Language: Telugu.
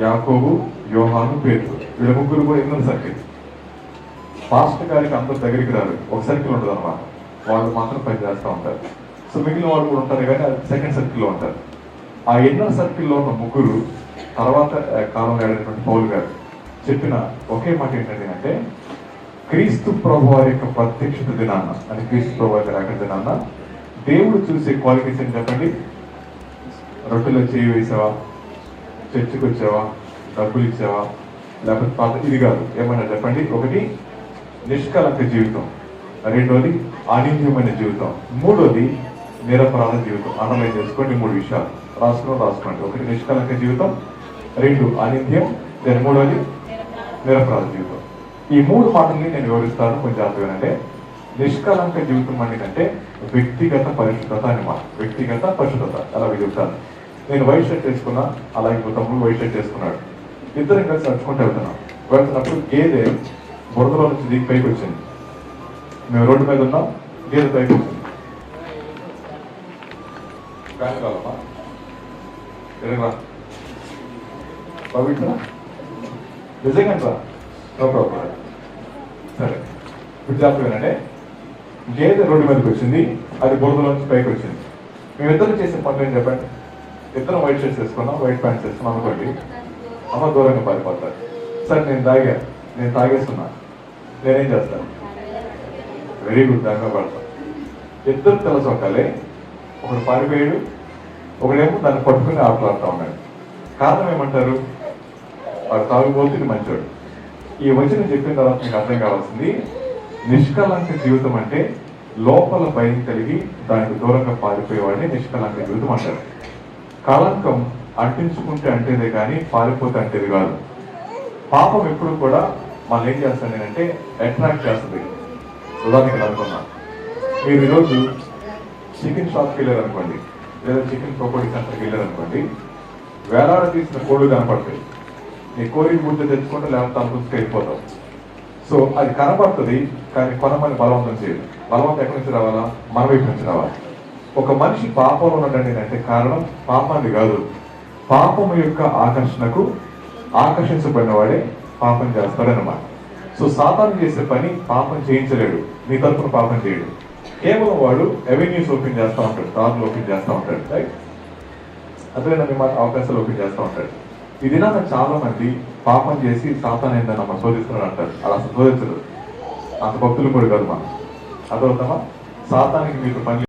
యాకోబు, యోహాను, పేతురు. వీళ్ళ ముగ్గురు కూడా ఇన్నర్ సర్కిల్. పాస్టర్ గారికి అందరూ దగ్గరికి రారు, ఒక సర్కిల్ ఉంటుంది అనమాట. వాళ్ళు మాత్రం పని చేస్తూ ఉంటారు. సో మిగిలిన వాళ్ళు కూడా ఉంటారు, కానీ అది సెకండ్ సర్కిల్లో ఉంటారు. ఆ ఇన్నర్ సర్కిల్లో ఉన్న ముగ్గురు తర్వాత కాలంలో ఏడైనటువంటి పౌలు గారు చెప్పిన ఒకే మాట ఏంటంటే అంటే, క్రీస్తు ప్రభు వారి యొక్క ప్రత్యక్షత దినాన్న అని, క్రీస్తు ప్రభు వారి అక్కడ దినాన్న దేవుడు చూసే క్వాలిటీస్ అని చెప్పండి. రొట్టెలో చేయి వేసావా, చర్చికి వచ్చావా, డబ్బులు ఇచ్చావా, లేకపోతే పాత ఇది కాదు, ఏమన్నా చెప్పండి. ఒకటి నిష్కలంక జీవితం, రెండోది అనింద్యమైన జీవితం, మూడోది నిరపరాధ జీవితం. అనలైజ్ చేసుకోండి, 3 విషయాలు రాసుకోండి. ఒకటి నిష్కలంక జీవితం, 2 అనింద్యం, మూడోది నిరపరాధ జీవితం. ఈ 3 మాటల్ని నేను వివరిస్తాను, కొంచెం అర్థమేనంటే. నిష్కలంక జీవితం అంటే వ్యక్తిగత పరిశుద్ధత అని మాట. వ్యక్తిగత పరిశుద్ధత అలా చెప్తాను. నేను వైట్ షర్ట్ వేసుకున్నా, అలాగే తమ్ముడు వైట్ షర్ట్ వేసుకున్నాడు. ఇద్దరం కలిసి నడుచుకుంటూ వెళ్తున్నప్పుడు గేదె బురదలో నుంచి దిగి పైకి వచ్చింది. మేము రోడ్డు మీద ఉన్నాం, గేదె పైకి వచ్చింది. ఫ్యాన్ కావాలమ్మా, ఎరగరా బాబు, నిజంగా రా, నో ప్రాబ్లం. సరే, ఇప్పుడు చెప్పేనంటే గేదె రోడ్డు మీదకి వచ్చింది, అది బురదలో నుంచి పైకి వచ్చింది. మేమిద్దరు చేసే పనులు ఏం చెప్పండి. ఇద్దరం వైట్ షర్ట్స్ వేసుకున్నాం, వైట్ ప్యాంట్స్ వేసుకున్నాం అనుకోండి, అమ్మ దూరంగా పారిపోతారు. సరే నేను తాగేస్తున్నా, నేనేం చేస్తాను? వెరీ గుడ్, దానిలో పడతాను. ఇద్దరు తెల్ల చొక్కాలే, ఒకడు పారిపోయాడు, ఒకడేమో దాన్ని పట్టుకుని ఆటలాడుతూ ఉన్నాడు. కారణం ఏమంటారు? వాడు తాగుబోతు, ఇది మంచోడు. ఈ వచనం చెప్పిన తర్వాత మీకు అర్థం కావాల్సింది, నిష్కలంక జీవితం అంటే లోపల భయం కలిగి దానికి దూరంగా పారిపోయేవాడిని నిష్కలంక జీవితం అంటారు. కళంకం అంటించుకుంటే అంటేదే కానీ పారిపోతే అంటేది కాదు. పాపం ఎప్పుడు కూడా మనం ఏం చేస్తాను నేనంటే అట్రాక్ట్ చేస్తుంది. ఉదాహరణకి అనుకున్నాను, మీరు ఈరోజు చికెన్ షాప్కి వెళ్ళారు అనుకోండి, లేదా చికెన్ పకోడీ సెంటర్కి వెళ్ళారు అనుకోండి, వేలాడ తీసిన కోళ్ళు కనపడతాయి. నీ కోరి ముద్ద తెచ్చుకుంటే లేకపోతే అనుకుంటే వెళ్ళిపోతాం. సో అది కనపడుతుంది, కానీ కొనమని బలవంతం చేయదు. బలవంతం ఎక్కడి నుంచి రావాలా? మన వైపు నుంచి రావాలి. ఒక మనిషి పాపంలో ఉన్నాడండి అంటే కారణం పాపాన్ని కాదు, పాపము యొక్క ఆకర్షణకు ఆకర్షించబడిన వాడే పాపం చేస్తాడనమాట. సో సాతాను చేసే పని పాపం చేయించలేడు, నీ తరపున పాపం చేయడు. కేవలం వాడు అవెన్యూస్ ఓపెన్ చేస్తూ ఉంటాడు, దారులు ఓపెన్ చేస్తూ ఉంటాడు, రైట్? అదే మాట అవకాశాలు ఓపెన్ చేస్తూ ఉంటాడు. ఇది నాకు చాలా మంది పాపం చేసి సాతాను ఏంటన్నా శోధిస్తున్నాడు అంటారు. అలా శోధించదు, అంత భక్తులు కూడా కాదు మనం. అదవుతామా? సాతానికి మీకు పని